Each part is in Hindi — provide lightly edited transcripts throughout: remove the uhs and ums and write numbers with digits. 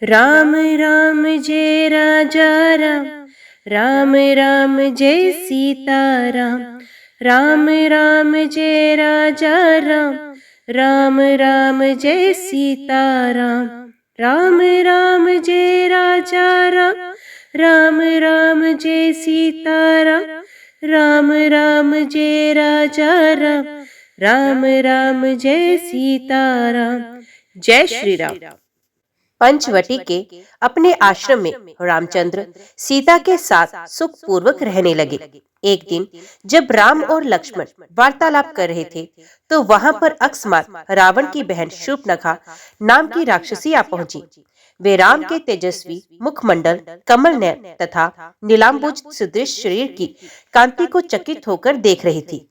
राम राम जय राजा राम, राम राम जय सीता राम, राम राम जय राजा राम, राम राम जय सीता राम, राम राम जय राजा राम, राम राम जय सीता राम, राम राम जय राजा राम, राम राम जय सीता राम। जय श्री राम। पंचवटी के अपने आश्रम में रामचंद्र सीता के साथ सुखपूर्वक रहने लगे। एक दिन जब राम और लक्ष्मण वार्तालाप कर रहे थे तो वहां पर अकस्मात रावण की बहन शूर्पणखा नाम की राक्षसी आ पहुंची। वे राम के तेजस्वी मुखमंडल, कमल नयन तथा नीलांबुज सदृश शरीर की कांति को चकित होकर देख रही थी।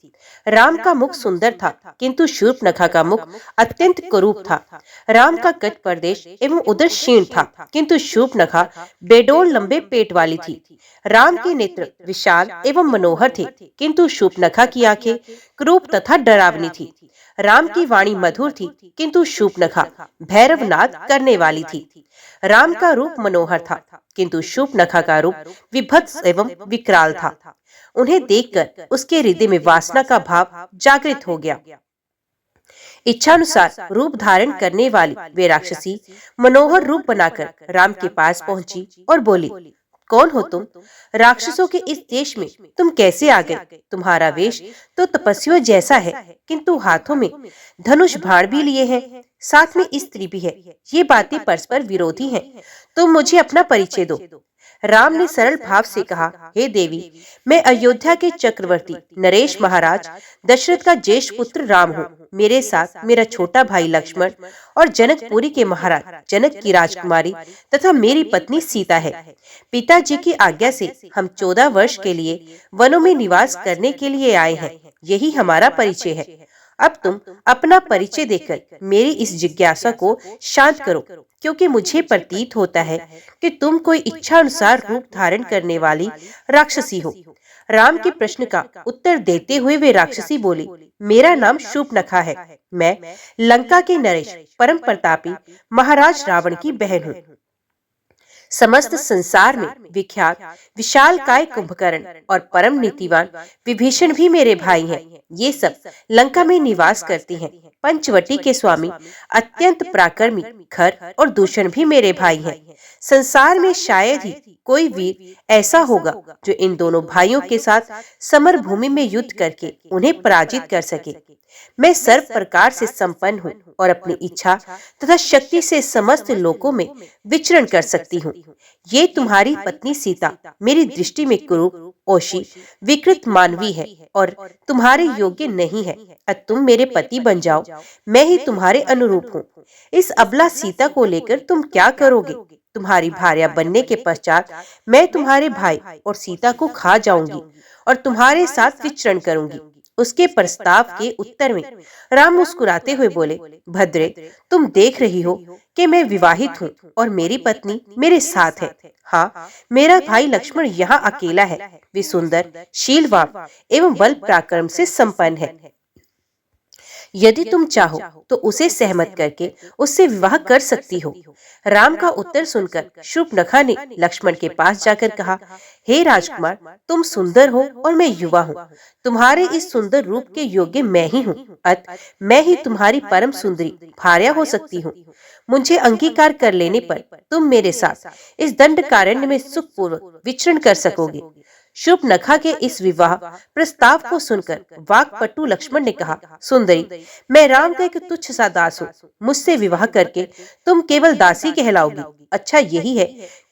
राम का मुख सुंदर था, किंतु शूर्पणखा का मुख अत्यंत कुरूप था। राम का कट प्रदेश एवं उदर क्षीण था, किंतु शूर्पणखा बेडोल लंबे पेट वाली थी। राम के नेत्र विशाल एवं मनोहर थे, किंतु शूर्पणखा की आंखें क्रूप तथा डरावनी थी। राम की वाणी मधुर थी, किंतु शूर्पणखा भैरवनाद करने वाली थी। राम का रूप मनोहर था, किंतु शूर्पणखा का रूप विभत्स एवं विकराल था। उन्हें देखकर उसके हृदय में वासना का भाव जागृत हो गया। इच्छानुसार रूप धारण करने वाली वे राक्षसी मनोहर रूप बनाकर राम के पास पहुंची और बोली, कौन हो तुम? राक्षसों के इस देश में तुम कैसे आ गए? तुम्हारा वेश तो तपस्वियों जैसा है, किंतु हाथों में धनुष बाण भी लिए हैं, साथ में स्त्री भी है। ये बातें परस्पर विरोधी हैं। तुम मुझे अपना परिचय दो। राम ने सरल भाव से कहा, हे देवी, मैं अयोध्या के चक्रवर्ती नरेश महाराज दशरथ का ज्येष्ठ पुत्र राम हूँ। मेरे साथ मेरा छोटा भाई लक्ष्मण और जनकपुरी के महाराज जनक की राजकुमारी तथा मेरी पत्नी सीता है। पिताजी की आज्ञा से हम 14 वर्ष के लिए वनों में निवास करने के लिए आए हैं। यही हमारा परिचय है। अब तुम अपना परिचय देकर मेरी इस जिज्ञासा को शांत करो, क्योंकि मुझे प्रतीत होता है कि तुम कोई इच्छा अनुसार रूप धारण करने वाली राक्षसी हो। राम के प्रश्न का उत्तर देते हुए वे राक्षसी बोली, मेरा नाम शूर्पणखा है। मैं लंका के नरेश परम प्रतापी महाराज रावण की बहन हूँ। समस्त संसार में विख्यात विशालकाय कुंभकर्ण और परम नीतिवान विभीषण भी मेरे भाई हैं। ये सब लंका में निवास करते हैं। पंचवटी के स्वामी अत्यंत पराक्रमी खर और दूषण भी मेरे भाई हैं। संसार में शायद ही कोई वीर ऐसा होगा जो इन दोनों भाइयों के साथ समर भूमि में युद्ध करके उन्हें पराजित कर सके। मैं सर्व प्रकार से संपन्न हूँ और अपनी इच्छा तथा शक्ति से समस्त लोकों में विचरण कर सकती हूँ। ये तुम्हारी पत्नी सीता मेरी दृष्टि में कुरूप, ओशी, विकृत मानवी है और तुम्हारे योग्य नहीं है। अब तुम मेरे पति बन जाओ, मैं ही तुम्हारे अनुरूप हूँ। इस अबला सीता को लेकर तुम क्या करोगे? तुम्हारी भार्या बनने के पश्चात मैं तुम्हारे भाई और सीता को खा जाऊंगी और तुम्हारे साथ विचरण करूंगी। उसके प्रस्ताव के उत्तर में राम मुस्कुराते हुए बोले, भद्रे, तुम देख रही हो कि मैं विवाहित हूँ और मेरी पत्नी मेरे साथ है। हाँ, मेरा भाई लक्ष्मण यहाँ अकेला है। वे सुंदर, शीलवान एवं बल पराक्रम से संपन्न है। यदि तुम चाहो तो उसे सहमत करके उससे विवाह कर सकती हो। राम का उत्तर सुनकर शूर्पणखा ने लक्ष्मण के पास जाकर कहा, हे राजकुमार, तुम सुंदर हो और मैं युवा हूँ। तुम्हारे इस सुंदर रूप के योग्य मैं ही हूँ। अतः मैं ही तुम्हारी परम सुंदरी भार्या हो सकती हूँ। मुझे अंगीकार कर लेने पर तुम मेरे साथ इस दंडकारण्य में सुखपूर्वक विचरण कर सकोगे। शूर्पणखा के इस विवाह प्रस्ताव को सुनकर वाक्पटु लक्ष्मण ने कहा, सुंदरी, मैं राम का एक तुच्छ सा दास हूँ। मुझसे विवाह करके तुम केवल दासी कहलाओगी। अच्छा यही है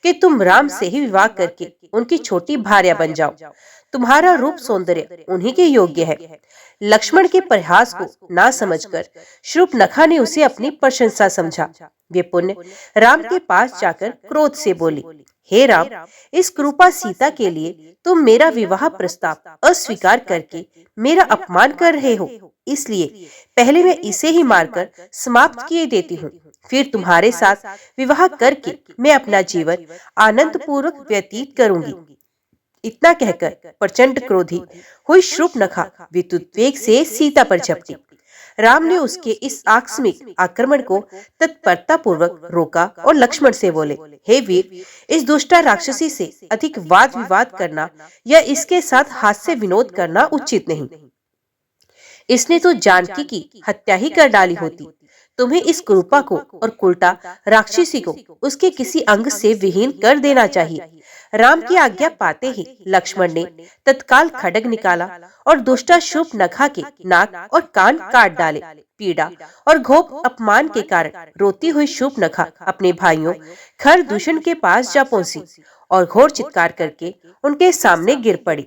कि तुम राम से ही विवाह करके उनकी छोटी भार्या बन जाओ। तुम्हारा रूप सौंदर्य उन्हीं के योग्य है। लक्ष्मण के प्रयास को ना समझकर शूर्पणखा ने उसे अपनी प्रशंसा समझा। वे पुण्य राम के पास जाकर क्रोध से बोली, हे राम, इस कृपा सीता के लिए तुम मेरा विवाह प्रस्ताव अस्वीकार करके मेरा अपमान कर रहे हो। इसलिए पहले मैं इसे ही मारकर समाप्त किए देती हूँ, फिर तुम्हारे साथ विवाह करके मैं अपना जीवन आनंद पूर्वक व्यतीत करूंगी। इतना कहकर प्रचंड क्रोधी हुई शूर्पणखा विद्युत वेग से सीता पर झपटी। राम ने उसके इस आकस्मिक आक्रमण को तत्परता पूर्वक रोका और लक्ष्मण से बोले, हे वीर, इस दुष्टा राक्षसी से अधिक वाद विवाद करना या इसके साथ हास्य विनोद करना उचित नहीं। इसने तो जानकी की हत्या ही कर डाली होती। तुम्हें इस कुरूपा को और कुलटा राक्षसी को उसके किसी अंग से विहीन कर देना चाहिए। राम की आज्ञा पाते ही लक्ष्मण ने तत्काल खड्ग निकाला और दुष्टा शूर्पणखा के नाक और कान काट डाले। पीड़ा और घोर अपमान के कारण रोती हुई शूर्पणखा अपने भाइयों खरदूषण के पास जा पहुंची और घोर चित्कार करके उनके सामने गिर पड़ी।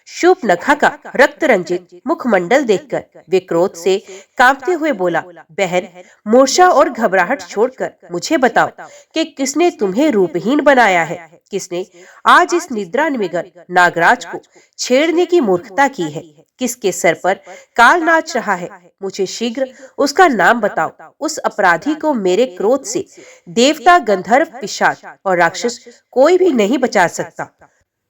शूर्पणखा का रक्त रंजित मुखमंडल देखकर वे क्रोध से कांपते हुए बोला, बहन, मूर्छा और घबराहट छोड़कर मुझे बताओ कि किसने तुम्हें रूपहीन बनाया है? किसने आज इस निद्रा निमग्न नागराज को छेड़ने की मूर्खता की है? किसके सर पर काल नाच रहा है? मुझे शीघ्र उसका नाम बताओ। उस अपराधी को मेरे क्रोध से देवता, गंधर्व, पिशाच और राक्षस कोई भी नहीं बचा सकता।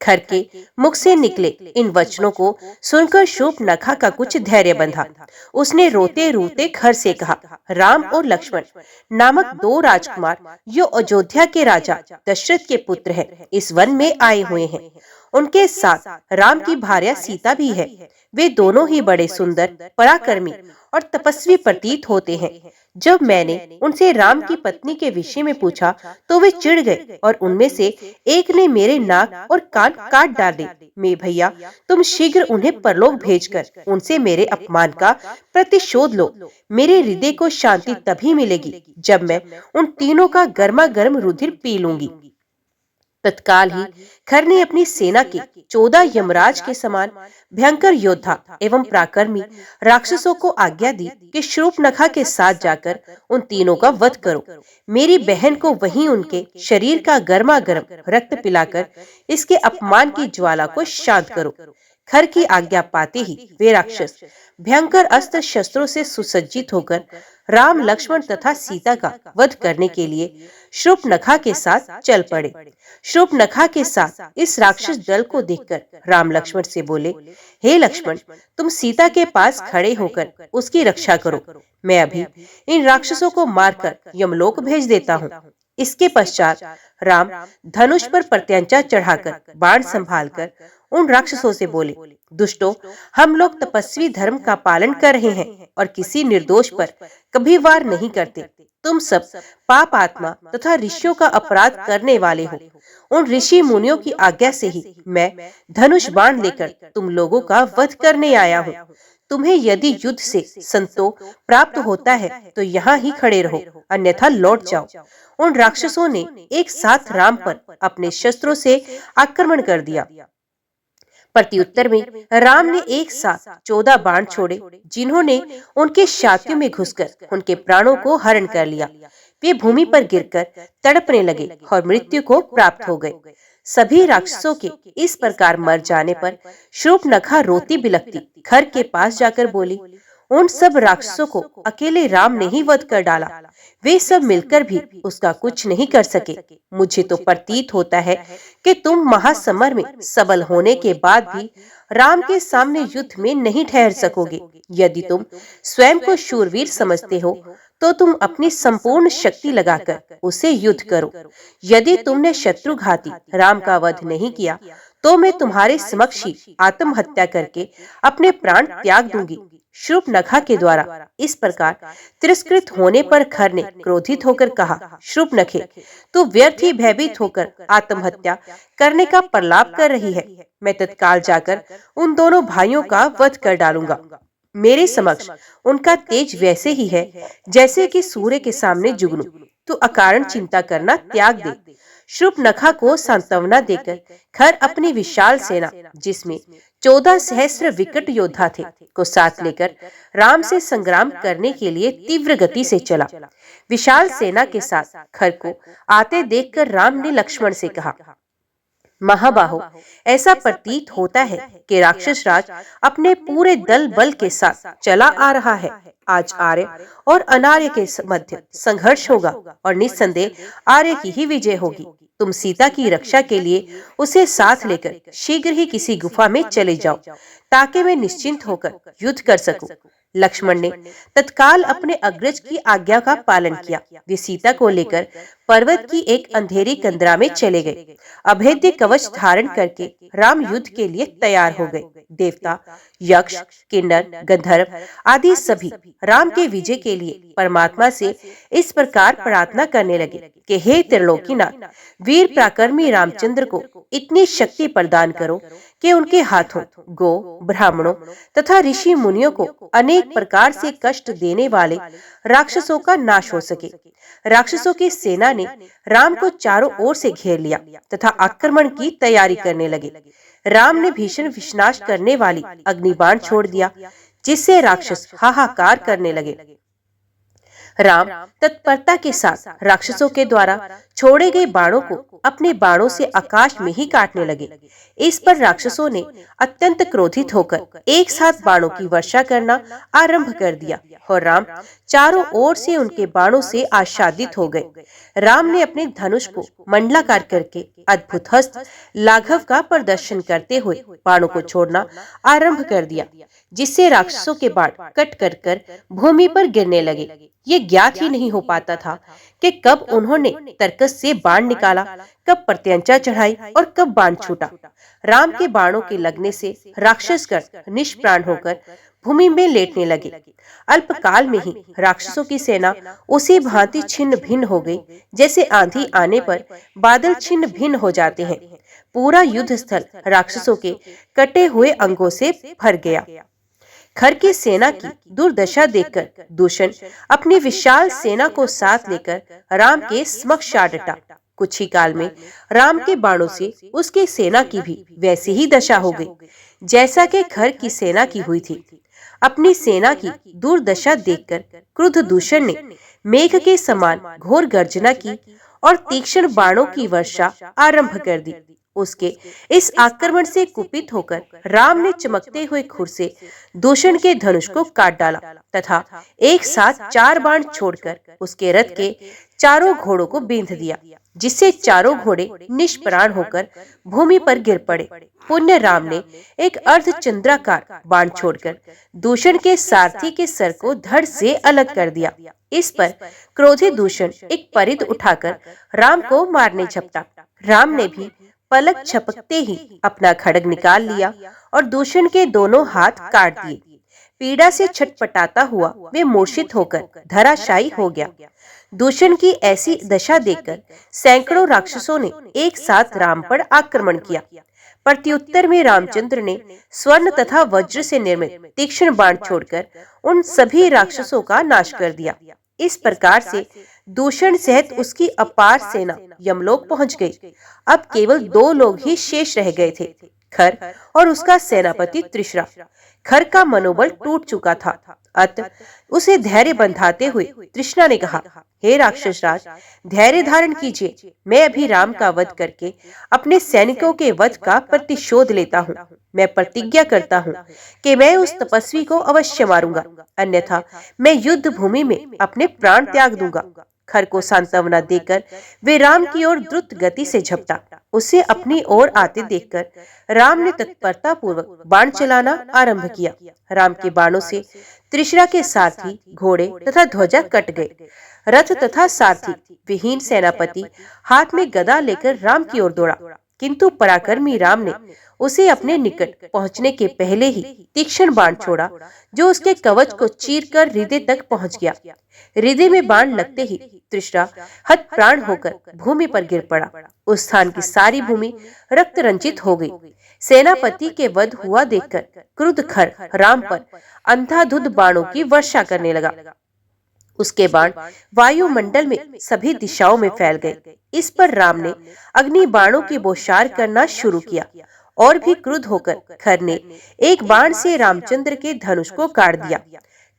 खर के मुख से निकले इन वचनों को सुनकर शूर्पणखा का कुछ धैर्य बंधा। उसने रोते रोते खर से कहा, राम और लक्ष्मण नामक दो राजकुमार जो अयोध्या के राजा दशरथ के पुत्र हैं, इस वन में आए हुए हैं। उनके साथ राम की भार्या सीता भी है। वे दोनों ही बड़े सुंदर, पराक्रमी और तपस्वी प्रतीत होते हैं। जब मैंने उनसे राम की पत्नी के विषय में पूछा तो वे चिढ़ गए और उनमें से एक ने मेरे नाक और कान काट डाले। मैं भैया, तुम शीघ्र उन्हें परलोक भेजकर उनसे मेरे अपमान का प्रतिशोध लो। मेरे हृदय को शांति तभी मिलेगी जब मैं उन तीनों का गर्मा गर्म रुधिर पी लूंगी। तत्काल ही खर ने अपनी सेना के 14 यमराज के समान भयंकर योद्धा एवं पराक्रमी राक्षसों को आज्ञा दी कि शूर्पणखा के साथ जाकर उन तीनों का वध करो। मेरी बहन को वहीं उनके शरीर का गर्मा गर्म रक्त पिलाकर इसके अपमान की ज्वाला को शांत करो। खर की आज्ञा पाते ही वे राक्षस भयंकर अस्त्र शस्त्रों से सुसज्जित होकर राम, लक्ष्मण तथा सीता का वध करने के लिए शूर्पणखा के साथ चल पड़े। शूर्पणखा के साथ इस राक्षस दल को देखकर राम लक्ष्मण से बोले, हे लक्ष्मण, तुम सीता के पास खड़े होकर उसकी रक्षा करो। मैं अभी इन राक्षसों को मारकर यमलोक भेज देता हूँ। इसके पश्चात राम धनुष पर प्रत्यंचा चढ़ाकर बाण संभालकर उन राक्षसों से बोले, दुष्टों, हम लोग तपस्वी धर्म का पालन कर रहे हैं और किसी निर्दोष पर कभी वार नहीं करते। तुम सब पाप आत्मा तथा ऋषियों का अपराध करने वाले हो। उन ऋषि मुनियों की आज्ञा से ही मैं धनुष बाण लेकर तुम लोगों का वध करने आया हूँ। तुम्हें यदि युद्ध से संतोष प्राप्त होता है तो यहाँ ही खड़े रहो, अन्यथा लौट जाओ। उन राक्षसों ने एक साथ राम पर अपने शस्त्रों से आक्रमण कर दिया। प्रत्युत्तर में राम ने एक साथ 14 बाण छोड़े, जिन्होंने उनके छातियों में घुसकर उनके प्राणों को हरण कर लिया। वे भूमि पर गिरकर तड़पने लगे और मृत्यु को प्राप्त हो गए। सभी राक्षसों के इस प्रकार मर जाने पर शूर्पणखा रोती बिलखती खर के पास जाकर बोली, उन सब राक्षसों को अकेले राम ने ही वध कर डाला। वे सब मिलकर भी उसका कुछ नहीं कर सके। मुझे तो प्रतीत होता है कि तुम महासमर में सबल होने के बाद भी राम के सामने युद्ध में नहीं ठहर सकोगे। यदि तुम स्वयं को शूरवीर समझते हो तो तुम अपनी संपूर्ण शक्ति लगाकर उसे युद्ध करो। यदि तुमने शत्रुघाती राम का वध नहीं किया तो मैं तुम्हारे समक्ष ही आत्महत्या करके अपने प्राण त्याग दूंगी। शूर्पणखा के द्वारा इस प्रकार तिरस्कृत होने पर खर ने क्रोधित होकर कहा, शूर्पणखे, तू व्यर्थ ही भयभीत होकर आत्महत्या करने का प्रलाप कर रही है। मैं तत्काल जाकर उन दोनों भाइयों का वध कर डालूंगा। मेरे समक्ष उनका तेज वैसे ही है जैसे कि सूर्य के सामने जुगनू। तू अकारण चिंता करना त्याग दे। शूर्पणखा को सांत्वना देकर खर अपनी विशाल सेना, जिसमें 14 सहस्त्र विकट योद्धा थे, को साथ लेकर राम से संग्राम करने के लिए तीव्र गति से चला। विशाल सेना के साथ खर को आते देखकर राम ने लक्ष्मण से कहा, महाबाहो, ऐसा प्रतीत होता है कि राक्षस राज अपने पूरे दल बल के साथ चला आ रहा है। आज आर्य और अनार्य के मध्य संघर्ष होगा और निस्संदेह आर्य की ही विजय होगी। तुम सीता की रक्षा के लिए उसे साथ लेकर शीघ्र ही किसी गुफा में चले जाओ, ताकि मैं निश्चिंत होकर युद्ध कर सकूं। लक्ष्मण ने तत्काल अपने अग्रज की आज्ञा का पालन किया। वे सीता को लेकर पर्वत की एक अंधेरी कंदरा में चले गए। अभेद्य कवच धारण करके राम युद्ध के लिए तैयार हो गए। देवता, यक्ष, किन्नर, गंधर्व आदि सभी राम के विजय के लिए परमात्मा से इस प्रकार प्रार्थना करने लगे कि हे त्रिलोकीनाथ, वीर पराक्रमी रामचंद्र को इतनी शक्ति प्रदान करो कि उनके हाथों गो, ब्राह्मणों तथा ऋषि मुनियों को अनेक प्रकार से कष्ट देने वाले राक्षसों का नाश हो सके। राक्षसों की सेना ने राम को चारों ओर से घेर लिया तथा आक्रमण की तैयारी करने लगे। राम ने भीषण विनाश करने वाली अग्निबाण छोड़ दिया, जिससे राक्षस हाहाकार करने लगे। राम तत्परता के साथ राक्षसों के द्वारा छोड़े गए बाणों को अपने बाणों से आकाश में ही काटने लगे। इस पर राक्षसों ने अत्यंत क्रोधित होकर एक साथ बाणों की वर्षा करना आरंभ कर दिया और राम चारों ओर से उनके बाणों से आच्छादित हो गए। राम ने अपने धनुष को मंडलाकार करके अद्भुत हस्त लाघव का प्रदर्शन करते हुए बाणों को छोड़ना आरंभ कर दिया, जिससे राक्षसों के बाण कट कर भूमि पर गिरने लगे। ये ज्ञात ही नहीं हो पाता था कि कब उन्होंने तरकस से बाण निकाला, कब प्रत्यंचा चढ़ाई और कब बाण छूटा। राम के बाणों के लगने से राक्षसगण निष्प्राण होकर भूमि में लेटने लगे। अल्पकाल में ही राक्षसों की सेना उसी भांति छिन्न भिन्न हो गई जैसे आंधी आने पर बादल छिन्न भिन्न हो जाते हैं। पूरा युद्ध स्थल राक्षसों के कटे हुए अंगों से भर गया। खर की सेना की दुर्दशा देखकर दूषण अपनी विशाल सेना को साथ लेकर राम के समक्ष आ डटा। कुछ ही काल में राम के बाणों से उसकी सेना की भी वैसी ही दशा हो गई जैसा कि खर की सेना की हुई थी। अपनी सेना की दुर्दशा देखकर क्रुद्ध दूषण ने मेघ के समान घोर गर्जना की और तीक्ष्ण बाणों की वर्षा आरंभ कर दी। उसके इस आक्रमण से कुपित होकर राम ने चमकते हुए खुर से दूषण के धनुष को काट डाला तथा एक साथ 4 बाण छोड़कर उसके रथ के चारों घोड़ों को बींध दिया, जिससे चारों घोड़े निष्प्राण होकर भूमि पर गिर पड़े। पुण्य राम ने एक अर्धचंद्राकार बाण छोड़कर दूषण के सारथी के सर को धड़ से अलग कर दिया। इस पर क्रोधित दूषण एक परिध उठाकर राम को मारने झपटा। राम ने भी पलक झपकते ही अपना खड्ग निकाल लिया और दूषण के दोनों हाथ काट दिए। पीड़ा से छटपटाता हुआ वे मूर्छित होकर धराशायी हो गया। दूषण की ऐसी दशा देखकर सैकड़ों राक्षसों ने एक साथ राम पर आक्रमण किया। प्रत्युत्तर में रामचंद्र ने स्वर्ण तथा वज्र से निर्मित तीक्ष्ण बाण छोड़कर उन सभी राक्षसों का नाश कर दिया। इस प्रकार से दूषण सहित उसकी अपार सेना यमलोक पहुंच गई। अब केवल 2 लोग ही शेष रह गए थे, खर और उसका सेनापति त्रिशरा। खर का मनोबल टूट चुका था, अतः उसे धैर्य बंधाते हुए तृष्णा ने कहा, हे राक्षस राज, धैर्य धारण कीजिए। मैं अभी राम का वध करके अपने सैनिकों के वध का प्रतिशोध लेता हूँ। मैं प्रतिज्ञा करता हूँ कि मैं उस तपस्वी को अवश्य मारूंगा, अन्यथा मैं युद्ध भूमि में अपने प्राण त्याग दूंगा। खर को सांत्वना देकर वे राम की ओर द्रुत गति से झपटा। उसे अपनी ओर आते देखकर राम ने तत्परता पूर्वक बाण चलाना आरंभ किया। राम के बाणों से त्रिशरा के सारथी, घोड़े तथा ध्वजा कट गए। रथ तथा सारथी विहीन सेनापति हाथ में गदा लेकर राम की ओर दौड़ा, किंतु पराक्रमी राम ने उसे अपने निकट पहुंचने के पहले ही तीक्ष्ण बाण छोड़ा, जो उसके कवच को चीरकर हृदय तक पहुंच गया। हृदय में बाण लगते ही त्रिशरा हत प्राण होकर भूमि पर गिर पड़ा। उस स्थान की सारी भूमि रक्त रंजित हो गई। सेनापति के वध हुआ देखकर क्रुद्ध खर राम पर अंधाधुंध बाणों की वर्षा करने लगा। उसके बाण वायुमंडल में सभी दिशाओं में फैल गए। इस पर राम ने अग्नि बाणों की बौछार करना शुरू किया और भी क्रुद्ध होकर खर ने एक बाण से रामचंद्र के धनुष को काट दिया।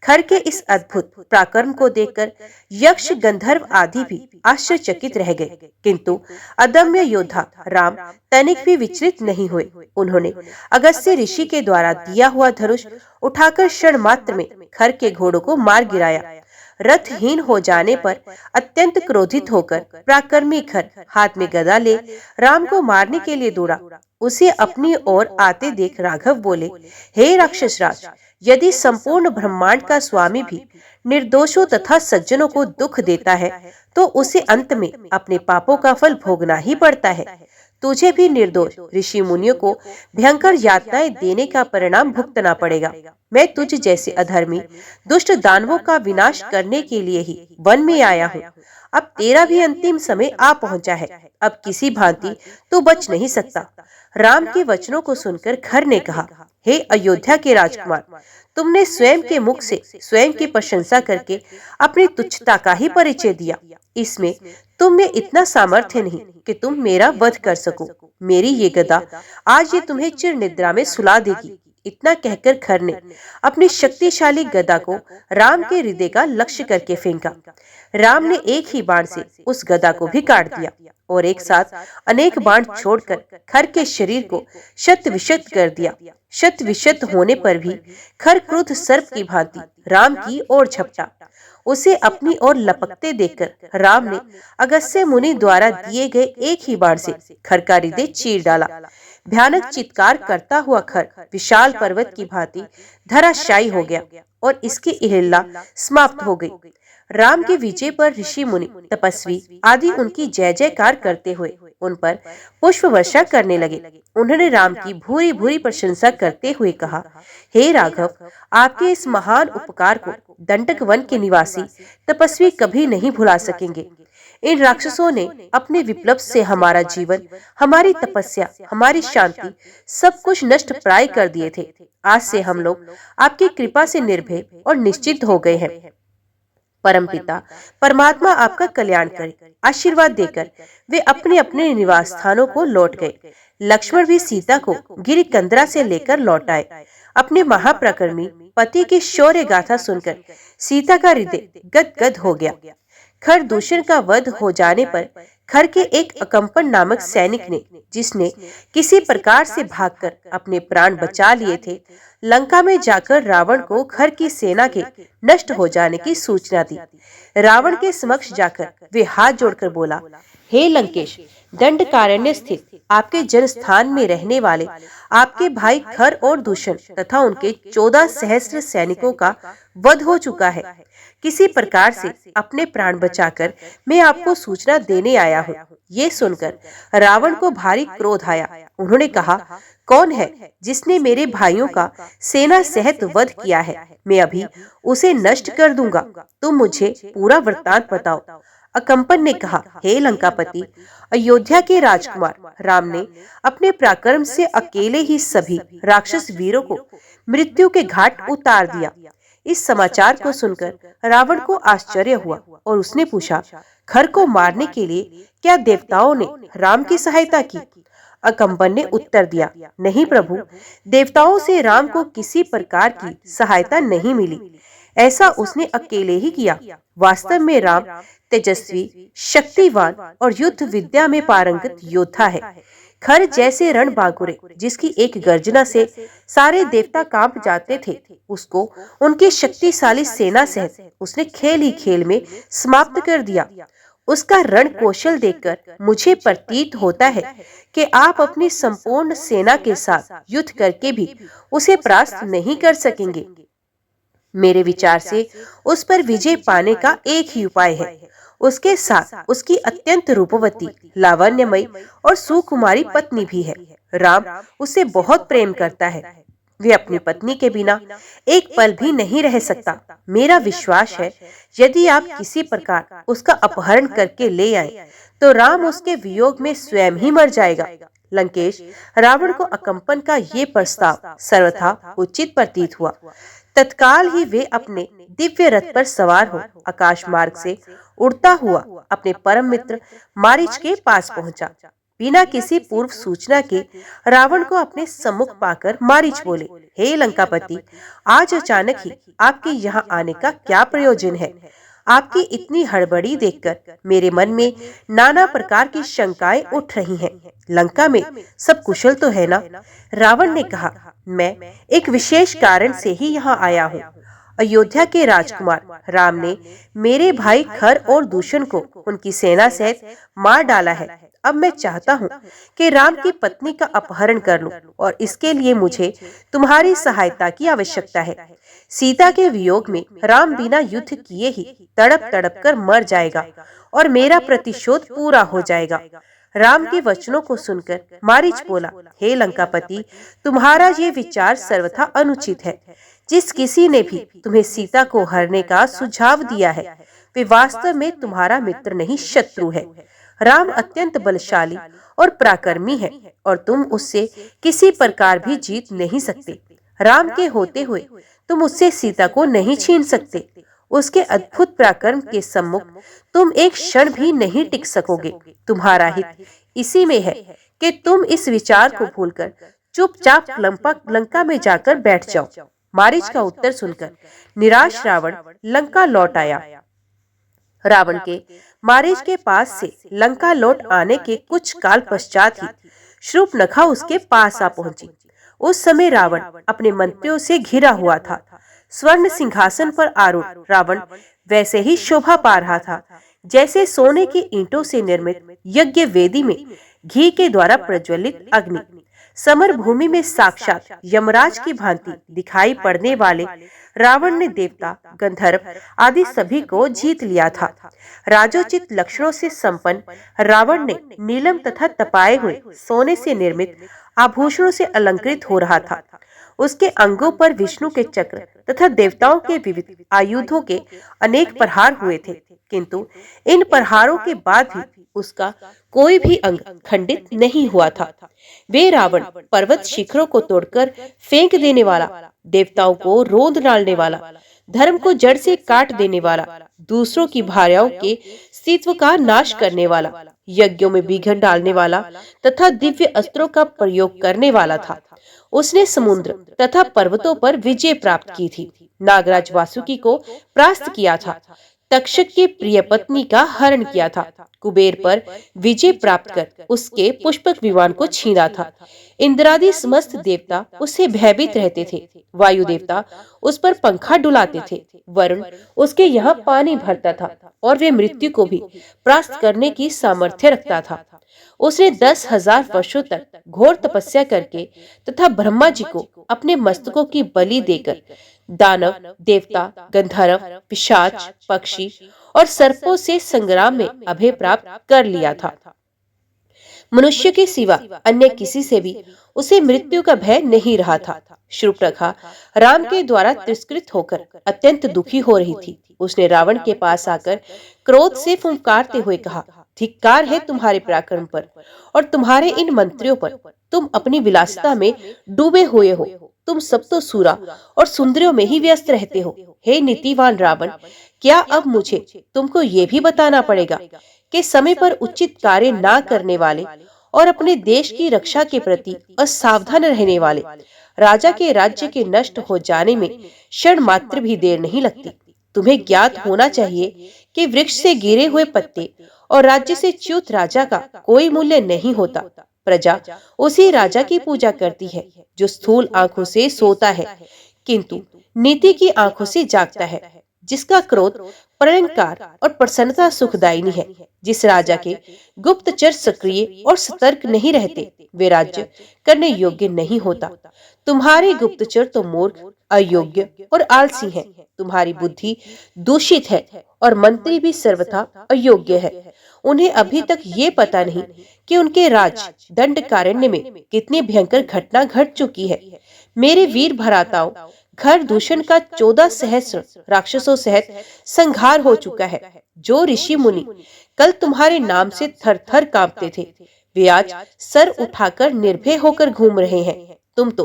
खर के इस अद्भुत पराक्रम को देखकर यक्ष, गंधर्व आदि भी आश्चर्यचकित रह गए, किंतु अदम्य योद्धा राम तनिक भी विचलित नहीं हुए। उन्होंने अगस्त्य ऋषि के द्वारा दिया हुआ धनुष उठाकर क्षण मात्र में खर के घोड़ों को मार गिराया। रथहीन हो जाने पर अत्यंत क्रोधित होकर पराक्रमी खर हाथ में गदा ले राम को मारने के लिए दौड़ा। उसे अपनी ओर आते देख राघव बोले, हे राक्षस राज, यदि संपूर्ण ब्रह्मांड का स्वामी भी निर्दोषों तथा सज्जनों को दुख देता है, तो उसे अंत में अपने पापों का फल भोगना ही पड़ता है। तुझे भी निर्दोष ऋषि मुनियों को भयंकर यातनाएं देने का परिणाम भुगतना पड़ेगा। मैं तुझ जैसे अधर्मी दुष्ट दानवों का विनाश करने के लिए ही वन में आया हूँ। अब तेरा भी अंतिम समय आ पहुंचा है। अब किसी भांति तू बच नहीं सकता। राम के वचनों को सुनकर खर ने कहा, हे अयोध्या के राजकुमार, तुमने स्वयं के मुख से स्वयं की प्रशंसा करके अपनी तुच्छता का ही परिचय दिया। इसमें तुम में इतना सामर्थ्य नहीं कि तुम मेरा वध कर सको। मेरी ये गदा आज ये तुम्हें चिर निद्रा में सुला देगी। इतना कहकर खर ने अपनी शक्तिशाली गदा को राम के हृदय का लक्ष्य करके फेंका। राम ने एक ही बाण से उस गदा को भी काट दिया और एक साथ अनेक बाण छोड़कर खर के शरीर को शत विशत कर दिया। शत विशत होने पर भी खर क्रुद्ध सर्प की भांति राम की ओर झपटा। उसे अपनी ओर लपकते देखकर राम ने अगस्त्य मुनि द्वारा दिए गए एक ही बाण से खर का हृदय चीर डाला। भयानक चित्कार करता हुआ खर विशाल पर्वत की भांति धराशायी हो गया और इसकी इहिल्ला समाप्त हो गई। राम के विजय पर ऋषि मुनि तपस्वी आदि उनकी जय जयकार करते हुए उन पर पुष्प वर्षा करने लगे। उन्होंने राम की भूरी भूरी प्रशंसा करते हुए कहा, हे राघव, आपके इस महान उपकार को दंडक वन के निवासी तपस्वी कभी नहीं भुला सकेंगे। इन राक्षसों ने अपने विप्लव से हमारा जीवन, हमारी तपस्या, हमारी शांति सब कुछ नष्ट प्राय कर दिए थे। आज से हम लोग आपकी कृपा से निर्भय और निश्चित हो गए हैं। परमपिता परमात्मा आपका कल्याण करे। आशीर्वाद देकर वे अपने अपने निवास स्थानों को लौट गए। लक्ष्मण भी सीता को गिरि कंदरा से लेकर लौट आए। अपने महाप्रकर्मी पति की शौर्य गाथा सुनकर सीता का हृदय गदगद हो गया। खर दूषण का वध हो जाने पर खर के एक अकंपन नामक सैनिक ने, जिसने किसी प्रकार से भागकर अपने प्राण बचा लिए थे, लंका में जाकर रावण को खर की सेना के नष्ट हो जाने की सूचना दी। रावण के समक्ष जाकर वे हाथ जोड़कर बोला, हे लंकेश, दंडकारण्य स्थित आपके जन स्थान में रहने वाले आपके भाई खर और दूषण तथा उनके 14 सहस्त्र सैनिकों का वध हो चुका है। किसी प्रकार से अपने प्राण बचाकर मैं आपको सूचना देने आया हूँ। ये सुनकर रावण को भारी क्रोध आया। उन्होंने कहा, कौन है जिसने मेरे भाइयों का सेना सहित वध किया है? मैं अभी उसे नष्ट कर दूंगा। तुम मुझे पूरा वृत्तांत बताओ। अकंपन ने कहा, हे लंकापति, अयोध्या के राजकुमार राम ने अपने पराक्रम से अकेले ही सभी राक्षस वीरों को मृत्यु के घाट उतार दिया। इस समाचार को सुनकर रावण को आश्चर्य हुआ और उसने पूछा, खर को मारने के लिए क्या देवताओं ने राम की सहायता की? अकंपन ने उत्तर दिया, नहीं प्रभु, देवताओं से राम को किसी प्रकार की सहायता नहीं मिली। ऐसा उसने अकेले ही किया। वास्तव में राम तेजस्वी, शक्तिवान और युद्ध विद्या में पारंगत योद्धा है। खर जैसे रणबांकुरे जिसकी एक गर्जना से सारे देवता कांप जाते थे, उसको उनकी शक्तिशाली सेना सहित उसने खेल ही खेल में समाप्त कर दिया। उसका रण कौशल देखकर मुझे प्रतीत होता है कि आप अपनी संपूर्ण सेना के साथ युद्ध करके भी उसे परास्त नहीं कर सकेंगे। मेरे विचार से उस पर विजय पाने का एक ही उपाय है। उसके साथ उसकी अत्यंत रूपवती, लावण्यमयी और सुकुमारी पत्नी भी है। राम उसे बहुत प्रेम करता है। वे अपनी पत्नी के बिना एक पल भी नहीं रह सकता। मेरा विश्वास है, यदि आप किसी प्रकार उसका अपहरण करके ले आए, तो राम उसके वियोग में स्वयं ही मर जाएगा। लंकेश, रावण को अकंपन का ये प्रस्ताव सर्वथा उचित प्रतीत हुआ। तत्काल ही वे अपने दिव्य रथ पर सवार हो आकाश मार्ग से उड़ता हुआ अपने परम मित्र मारीच के पास पहुंचा। बिना किसी पूर्व सूचना के रावण को अपने सम्मुख पाकर मारीच बोले, हे लंकापति, आज अचानक ही आपके यहाँ आने का क्या प्रयोजन है? आपकी इतनी हड़बड़ी देखकर मेरे मन में नाना प्रकार की शंकाएं उठ रही हैं। लंका में सब कुशल तो है ना? रावण ने कहा, मैं एक विशेष कारण से ही यहाँ आया हूँ। अयोध्या के राजकुमार राम ने मेरे भाई खर और दूषण को उनकी सेना सहित मार डाला है। अब मैं चाहता हूँ कि राम की पत्नी का अपहरण कर लूं और इसके लिए मुझे तुम्हारी सहायता की आवश्यकता है। सीता के वियोग में राम बिना युद्ध किए ही तड़प तड़प कर मर जाएगा और मेरा प्रतिशोध पूरा हो जाएगा। राम के वचनों को सुनकर मारीच बोला, हे लंकापति, तुम्हारा ये विचार सर्वथा अनुचित है। जिस किसी ने भी तुम्हें सीता को हरने का सुझाव दिया है वे वास्तव में तुम्हारा मित्र नहीं शत्रु है। राम अत्यंत बलशाली और पराक्रमी है और तुम उससे किसी प्रकार भी जीत नहीं सकते। राम के होते हुए तुम उससे सीता को नहीं छीन सकते। उसके अद्भुत पराक्रम के सम्मुख तुम एक क्षण भी नहीं टिक सकोगे। तुम्हारा हित इसी में है कि तुम इस विचार को भूलकर चुपचाप लंका में जाकर बैठ जाओ। मारीच का उत्तर सुनकर निराश रावण लंका लौट आया। रावण के मारीच के पास से लंका लौट आने के कुछ काल पश्चात ही शूर्पणखा उसके पास आ पहुंची। उस समय रावण अपने मंत्रियों से घिरा हुआ था। स्वर्ण सिंहासन पर आरूढ़ रावण वैसे ही शोभा पा रहा था जैसे सोने की ईंटों से निर्मित यज्ञ वेदी में घी के द्वारा प्रज्वलित अग्नि। समर भूमि में साक्षात यमराज की भांति दिखाई पड़ने वाले रावण ने देवता, गंधर्व आदि सभी को जीत लिया था। राजोचित लक्षणों से संपन्न रावण ने नीलम तथा तपाए हुए सोने से निर्मित आभूषणों से अलंकृत हो रहा था। उसके अंगों पर विष्णु के चक्र तथा देवताओं के विविध आयुधों के अनेक प्रहार हुए थे, किंतु इन प्रहारों के बाद भी उसका कोई भी अंग खंडित नहीं हुआ था। वे रावण पर्वत शिखरों को तोड़कर फेंक देने वाला, देवताओं को रोंद डालने वाला, धर्म को जड़ से काट देने वाला, दूसरों की भार्याओं के अस्तित्व का नाश करने वाला, यज्ञों में विघ्न डालने वाला तथा दिव्य अस्त्रों का प्रयोग करने वाला था। उसने समुद्र तथा पर्वतों पर विजय प्राप्त की थी, नागराज वासुकी को परास्त किया था, तक्षक की प्रिय पत्नी का हरण किया था, कुबेर पर विजय प्राप्त कर उसके पुष्पक विमान को छीना था। इंद्रादि समस्त देवता उससे भयभीत रहते थे। वायु देवता उस पर पंखा डुलाते थे। वरुण उसके यहाँ पानी भरता था और वे मृत्यु को भी परास्त करने की सामर्थ्य रखता था। उसने 10,000 वर्षों तक घोर तपस्या करके तथा ब्रह्मा जी को अपने मस्तकों की बलि देकर दानव, देवता, गंधर्व, पिशाच, पक्षी और सर्पों से संग्राम में अभय प्राप्त कर लिया था। मनुष्य के सिवा अन्य किसी से भी उसे मृत्यु का भय नहीं रहा था। शूर्पणखा राम के द्वारा तिरस्कृत होकर अत्यंत दुखी हो रही थी। उसने रावण के पास आकर क्रोध से फुंकारते हुए कहा, धिक्कार है तुम्हारे पराक्रम पर और तुम्हारे इन मंत्रियों पर। तुम अपनी विलासिता में डूबे हुए हो। तुम सब तो सूरा और सुंदरियों में ही व्यस्त रहते हो। हे नीतिवान रावण, क्या अब मुझे तुमको ये भी बताना पड़ेगा कि समय पर उचित कार्य ना करने वाले और अपने देश की रक्षा के प्रति असावधान रहने वाले राजा के राज्य के नष्ट हो जाने में क्षण मात्र भी देर नहीं लगती। तुम्हें ज्ञात होना चाहिए कि वृक्ष से गिरे हुए पत्ते और राज्य से च्युत राजा का कोई मूल्य नहीं होता। प्रजा उसी राजा की पूजा करती है जो स्थूल आंखों से सोता है किंतु नीति की आंखों से जागता है, जिसका क्रोध प्रलंकार और प्रसन्नता सुखदायिनी है। जिस राजा के गुप्तचर सक्रिय और सतर्क नहीं रहते वे राज्य करने योग्य नहीं होता। तुम्हारे गुप्तचर तो मूर्ख, अयोग्य और आलसी हैं। तुम्हारी बुद्धि दूषित है और मंत्री भी सर्वथा अयोग्य है। उन्हें अभी तक ये पता नहीं कि उनके राज दंडकारण्य में कितनी भयंकर घटना घट चुकी है। मेरे वीर भराताओं, घर दूषण का 14 सहस्र राक्षसों सहित संहार हो चुका है। जो ऋषि मुनि कल तुम्हारे नाम से थर थर कांपते थे वे आज सर उठाकर निर्भय होकर घूम रहे हैं। तुम तो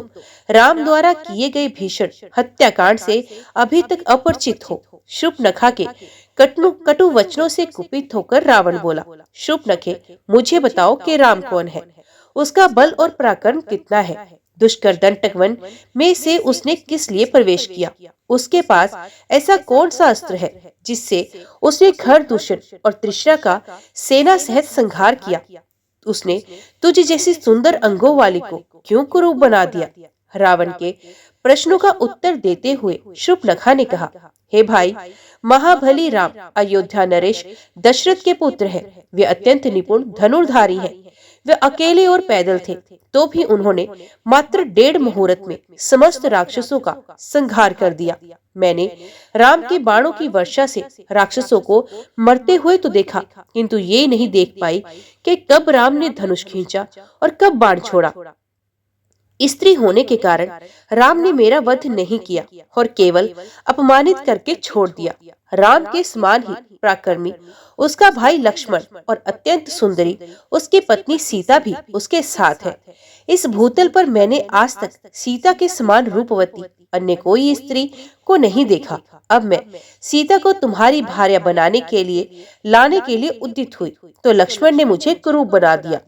राम द्वारा किए गए भीषण हत्याकांड से अभी तक अपरिचित हो। शूर्पणखा के कटु वचनों से कुपित होकर रावण बोला, शूर्पणखे, मुझे बताओ कि राम कौन है, उसका बल और पराक्रम कितना है, दुष्कर दंडक वन में से उसने किस लिए प्रवेश किया, उसके पास ऐसा कौन सा अस्त्र है जिससे उसने घर दूषण और तृष्णा का सेना सहित संहार किया। उसने तुझ जैसी सुंदर अंगों वाली को क्यों कुरूप बना दिया। रावण के प्रश्नों का उत्तर देते हुए शूर्पणखा ने कहा, हे भाई, महाबली राम अयोध्या नरेश दशरथ के पुत्र हैं। वे अत्यंत निपुण धनुर्धारी हैं। वे अकेले और पैदल थे, तो भी उन्होंने मात्र 1.5 मुहूर्त में समस्त राक्षसों का संहार कर दिया। मैंने राम के बाणों की वर्षा से राक्षसों को मरते हुए तो देखा, किंतु ये नहीं देख पाई कि कब राम ने धनुष खींचा और कब बाण छोड़ा। स्त्री होने के कारण राम ने मेरा वध नहीं किया और केवल अपमानित करके छोड़ दिया। राम के समान ही पराक्रमी उसका भाई लक्ष्मण और अत्यंत सुंदरी उसकी पत्नी सीता भी उसके साथ है। इस भूतल पर मैंने आज तक सीता के समान रूपवती अन्य कोई स्त्री को नहीं देखा। अब मैं सीता को तुम्हारी भार्या बनाने के लिए लाने के लिए उद्यत हुई तो लक्ष्मण ने मुझे कुरूप बना दिया।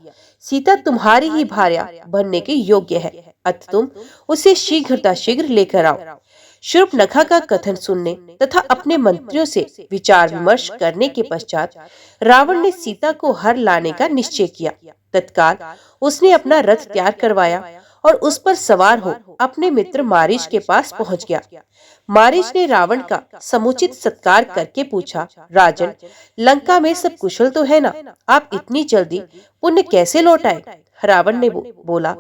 सीता तुम्हारी ही भार्या बनने के योग्य है, अतः तुम उसे शीघ्र लेकर आओ। शूर्पणखा का कथन सुनने तथा अपने मंत्रियों से विचार विमर्श करने के पश्चात रावण ने सीता को हर लाने का निश्चय किया। तत्काल उसने अपना रथ तैयार करवाया और उस पर सवार हो अपने मित्र मारीच के पास पहुंच गया। मारीच ने रावण का समुचित सत्कार करके पूछा, राजन, लंका में सब कुशल तो है ना? आप इतनी जल्दी पुण्य कैसे लौट आए? रावण ने बोला,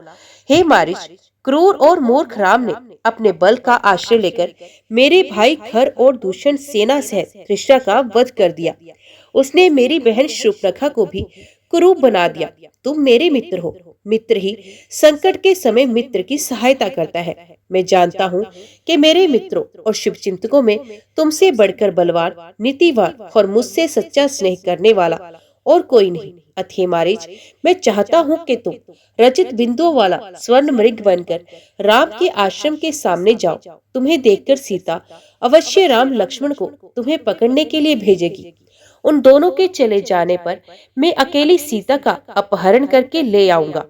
हे मारीच, क्रूर और मूर्ख राम ने अपने बल का आश्रय लेकर मेरे भाई खर और दूषण सेना सहित तृष्णा का वध कर दिया। उसने मेरी बहन शूर्पणखा को भी कुरूप बना दिया। तुम मेरे मित्र हो, मित्र ही संकट के समय मित्र की सहायता करता है। मैं जानता हूँ कि मेरे मित्रों और शुभचिंतकों में तुमसे बढ़कर बलवान, नीतिवान और मुझसे सच्चा स्नेह करने वाला और कोई नहीं। अतः मारीच, मैं चाहता हूँ कि तुम रचित बिंदुओं वाला स्वर्ण मृग बनकर राम के आश्रम के सामने जाओ। तुम्हें देखकर सीता अवश्य राम लक्ष्मण को तुम्हें पकड़ने के लिए भेजेगी। उन दोनों के चले जाने पर मैं अकेली सीता का अपहरण करके ले आऊंगा।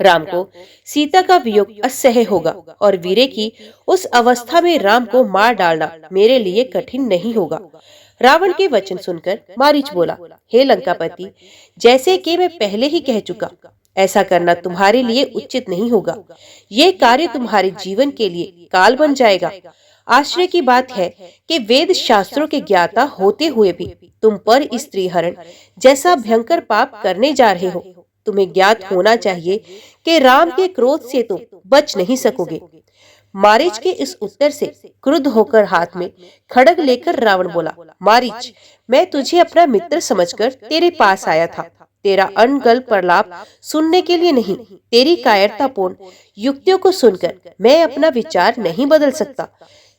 राम को सीता का वियोग असह्य होगा और वीरे की उस अवस्था में राम को मार डालना मेरे लिए कठिन नहीं होगा। रावण के वचन सुनकर मारीच बोला, हे लंकापति, जैसे कि मैं पहले ही कह चुका, ऐसा करना तुम्हारे लिए उचित नहीं होगा। ये कार्य तुम्हारे जीवन के लिए काल बन जाएगा। आश्चर्य की बात है कि वेद शास्त्रों के ज्ञाता होते हुए भी तुम पर स्त्री हरण जैसा भयंकर पाप करने जा रहे हो। तुम्हें ज्ञात होना चाहिए कि राम के क्रोध से तुम बच नहीं सकोगे। मारीच के इस उत्तर से क्रुद्ध होकर हाथ में खड्ग लेकर रावण बोला, मारीच, मैं तुझे अपना मित्र समझकर तेरे पास आया था। तेरा अनगल प्रलाप सुनने के लिए नहीं, तेरी कायरतापूर्ण युक्तियों को सुनकर मैं अपना विचार नहीं बदल सकता।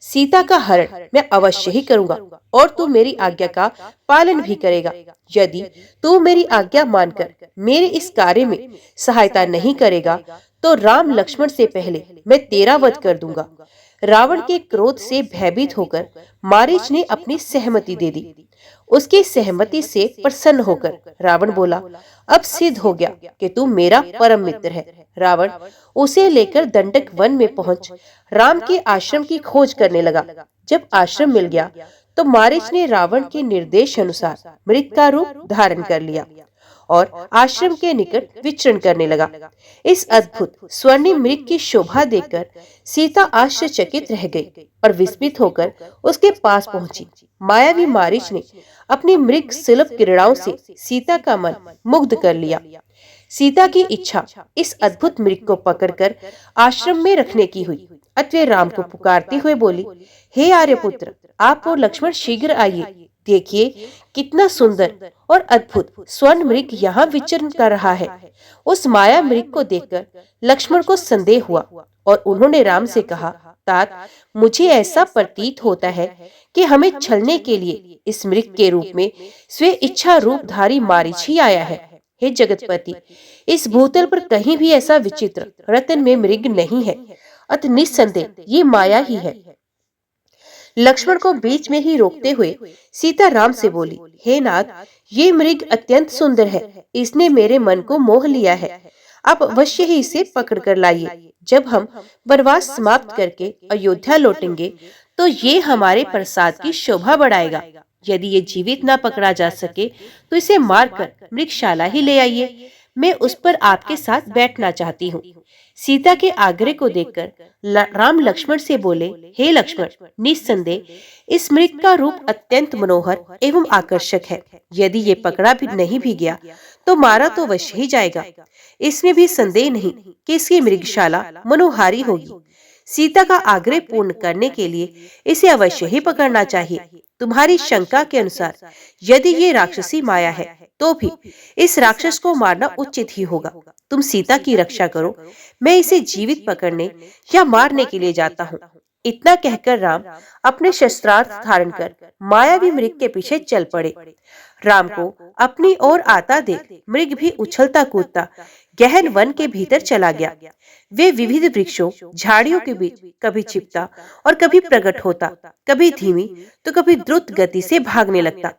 सीता का हरण मैं अवश्य ही करूंगा और तू मेरी आज्ञा का पालन भी करेगा। यदि तू मेरी आज्ञा मानकर मेरे इस कार्य में सहायता नहीं करेगा तो राम लक्ष्मण से पहले मैं तेरा वध कर दूंगा। रावण के क्रोध से भयभीत होकर मारीच ने अपनी सहमति दे दी। उसकी सहमति से प्रसन्न होकर रावण बोला, अब सिद्ध हो गया कि तू मेरा परम मित्र है। रावण उसे लेकर दंडक वन में पहुंच राम के आश्रम की खोज करने लगा। जब आश्रम मिल गया तो मारीच ने रावण के निर्देश अनुसार मृग का रूप धारण कर लिया और आश्रम के निकट विचरण करने लगा। इस अद्भुत स्वर्णिम मृग की शोभा देखकर सीता आश्चर्यचकित रह गई और विस्मित होकर उसके पास पहुंची। मायावी मारीच ने अपनी मृग सुलभ क्रीड़ाओं से सीता का मन मुग्ध कर लिया। सीता की इच्छा इस अद्भुत मृग को पकड़कर आश्रम में रखने की हुई। अतः राम को पुकारते हुए बोली, हे आर्यपुत्र, आप और लक्ष्मण शीघ्र आइए। देखिए कितना सुंदर और अद्भुत स्वर्ण मृग यहाँ विचरण कर रहा है। उस माया मृग को देखकर लक्ष्मण को संदेह हुआ और उन्होंने राम से कहा, तात, मुझे ऐसा प्रतीत होता है कि हमें छलने के लिए इस मृग के रूप में स्वे इच्छा रूपधारी मारीच ही आया है। हे जगतपति, इस भूतल पर कहीं भी ऐसा विचित्र रतन में मृग नहीं है। अतः निस्संदेह ये माया ही है। लक्ष्मण को बीच में ही रोकते हुए सीता राम से बोली, हे नाथ, ये मृग अत्यंत सुंदर है। इसने मेरे मन को मोह लिया है। आप अवश्य ही इसे पकड़ कर लाइए। जब हम वनवास समाप्त करके अयोध्या लौटेंगे तो ये हमारे प्रसाद की शोभा बढ़ाएगा। यदि ये जीवित न पकड़ा जा सके तो इसे मारकर मृगशाला ही ले आइए। मैं उस पर आपके साथ बैठना चाहती हूँ। सीता के आग्रह को देखकर राम लक्ष्मण से बोले, हे लक्ष्मण, निस्संदेह इस मृग का रूप अत्यंत मनोहर एवं आकर्षक है। यदि ये पकड़ा भी नहीं भी गया तो मारा तो अवश्य ही जाएगा। इसमें भी संदेह नहीं कि इसकी मृगशाला मनोहारी होगी। सीता का आग्रह पूर्ण करने के लिए इसे अवश्य ही पकड़ना चाहिए। तुम्हारी शंका के अनुसार यदि ये राक्षसी माया है तो भी इस राक्षस को मारना उचित ही होगा। तुम सीता की रक्षा करो, मैं इसे जीवित पकड़ने या मारने के लिए जाता हूँ। इतना कहकर राम अपने शस्त्रास्त्र धारण कर मायावी मृग के पीछे चल पड़े। राम को अपनी ओर आता देख मृग भी उछलता कूदता गहन वन के भीतर चला गया। वे विविध वृक्षों झाड़ियों के बीच कभी छिपता और कभी प्रकट होता, कभी धीमी तो कभी द्रुत गति से भागने लगता।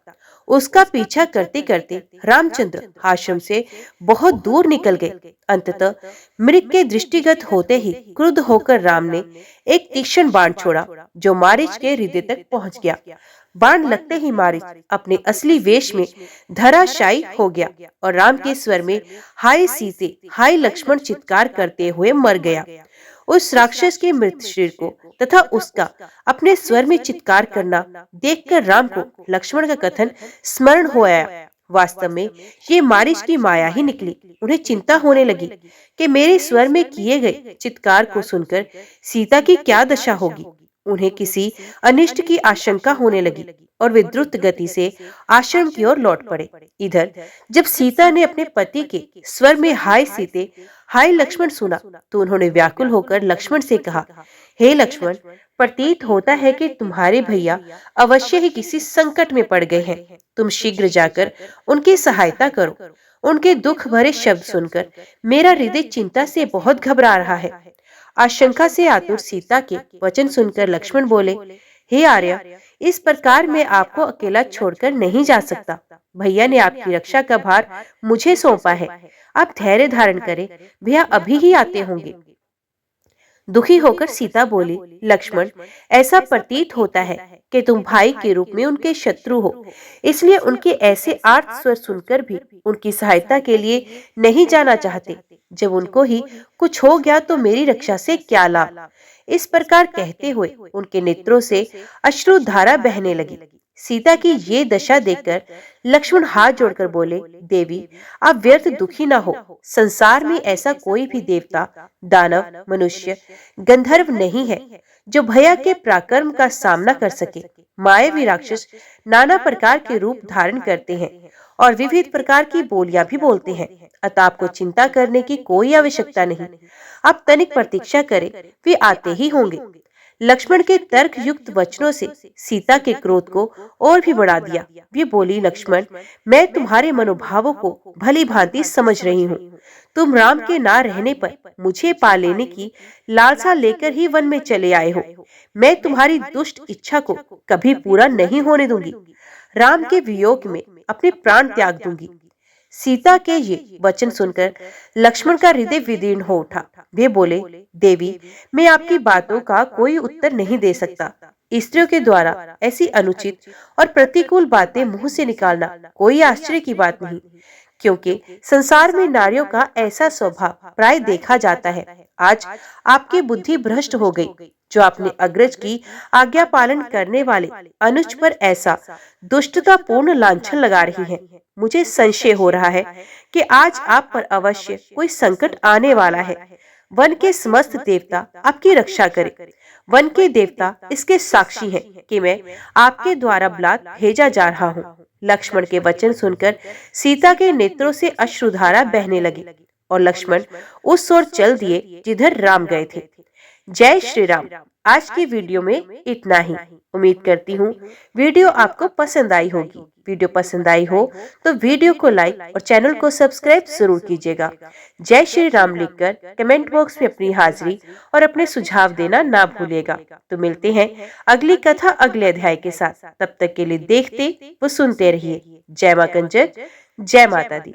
उसका पीछा करते करते रामचंद्र आश्रम से बहुत दूर निकल गए। अंततः मृग के दृष्टिगत होते ही क्रुद्ध होकर राम ने एक तीक्ष्ण बाण छोड़ा जो मारीच के हृदय तक पहुंच गया। बाण लगते ही मारीच अपने असली वेश में धराशायी हो गया और राम के स्वर में हाय सीते, हाय लक्ष्मण चित्कार करते हुए मर गया। उस राक्षस के मृत शरीर को तथा उसका अपने स्वर में चित्कार करना देखकर राम को लक्ष्मण का कथन स्मरण हो आया। वास्तव में ये मारीच की माया ही निकली। उन्हें चिंता होने लगी कि मेरे स्वर में किए गए चित्कार को सुनकर सीता की क्या दशा होगी। उन्हें किसी अनिष्ट की आशंका होने लगी और वे द्रुत गति से आश्रम की ओर लौट पड़े। इधर जब सीता ने अपने पति के स्वर में हाय सीते, हाय लक्ष्मण सुना तो उन्होंने व्याकुल होकर लक्ष्मण से कहा, हे लक्ष्मण, प्रतीत होता है कि तुम्हारे भैया अवश्य ही किसी संकट में पड़ गए हैं। तुम शीघ्र जाकर उनकी सहायता करो। उनके दुख भरे शब्द सुनकर मेरा हृदय चिंता से बहुत घबरा रहा है। आशंका से आतुर सीता के वचन सुनकर लक्ष्मण बोले, हे आर्य, इस प्रकार मैं आपको अकेला छोड़कर नहीं जा सकता। भैया ने आपकी रक्षा का भार मुझे सौंपा है। आप धैर्य धारण करें, भैया अभी ही आते होंगे। दुखी होकर सीता बोली, लक्ष्मण, ऐसा प्रतीत होता है कि तुम भाई के रूप में उनके शत्रु हो, इसलिए उनके ऐसे आर्त स्वर सुनकर भी उनकी सहायता के लिए नहीं जाना चाहते। जब उनको ही कुछ हो गया तो मेरी रक्षा से क्या लाभ। इस प्रकार कहते हुए उनके नेत्रों से अश्रु धारा बहने लगी। सीता की ये दशा देखकर लक्ष्मण हाथ जोड़कर बोले, देवी, आप व्यर्थ दुखी ना हो। संसार में ऐसा कोई भी देवता, दानव, मनुष्य, गंधर्व नहीं है जो भैया के पराक्रम का सामना कर सके। मायावी राक्षस नाना प्रकार के रूप धारण करते हैं और विविध प्रकार की बोलियां भी बोलते हैं। अतः आपको चिंता करने की कोई आवश्यकता नहीं। आप तनिक प्रतीक्षा करें, वे आते ही होंगे। लक्ष्मण के तर्क युक्त वचनों से सीता के क्रोध को और भी बढ़ा दिया। वे बोली, लक्ष्मण, मैं तुम्हारे मनोभावों को भली भांति समझ रही हूँ। तुम राम के ना रहने पर मुझे पा लेने की लालसा लेकर ही वन में चले आए हो। मैं तुम्हारी दुष्ट इच्छा को कभी पूरा नहीं होने दूंगी। राम के वियोग में अपने प्राण त्याग दूंगी। सीता के ये वचन सुनकर लक्ष्मण का हृदय विदीर्ण हो उठा। वे बोले, देवी, मैं आपकी बातों का कोई उत्तर नहीं दे सकता। स्त्रियों के द्वारा ऐसी अनुचित और प्रतिकूल बातें मुंह से निकालना कोई आश्चर्य की बात नहीं, क्योंकि संसार में नारियों का ऐसा स्वभाव प्राय देखा जाता है। आज आपकी बुद्धि भ्रष्ट हो गई, जो अपने अग्रज की आज्ञा पालन करने वाले अनुज पर ऐसा दुष्टता पूर्ण लांछन लगा रही है। मुझे संशय हो रहा है कि आज आप पर अवश्य कोई संकट आने वाला है। वन के समस्त देवता आपकी रक्षा करें। वन के देवता इसके साक्षी हैं कि मैं आपके द्वारा बलात् भेजा जा रहा हूँ। लक्ष्मण के वचन सुनकर सीता के नेत्रों से अश्रुधारा बहने लगी और लक्ष्मण उस ओर चल दिए जिधर राम गए थे। जय श्री राम। आज की वीडियो में इतना ही। उम्मीद करती हूँ वीडियो आपको पसंद आई होगी। वीडियो पसंद आई हो तो वीडियो को लाइक और चैनल को सब्सक्राइब जरूर कीजिएगा। जय श्री राम लिखकर कमेंट बॉक्स में अपनी हाजिरी और अपने सुझाव देना ना भूलिएगा। तो मिलते हैं अगली कथा अगले अध्याय के साथ। तब तक के लिए देखते व सुनते रहिए। जय मां कंजक, जय माता दी।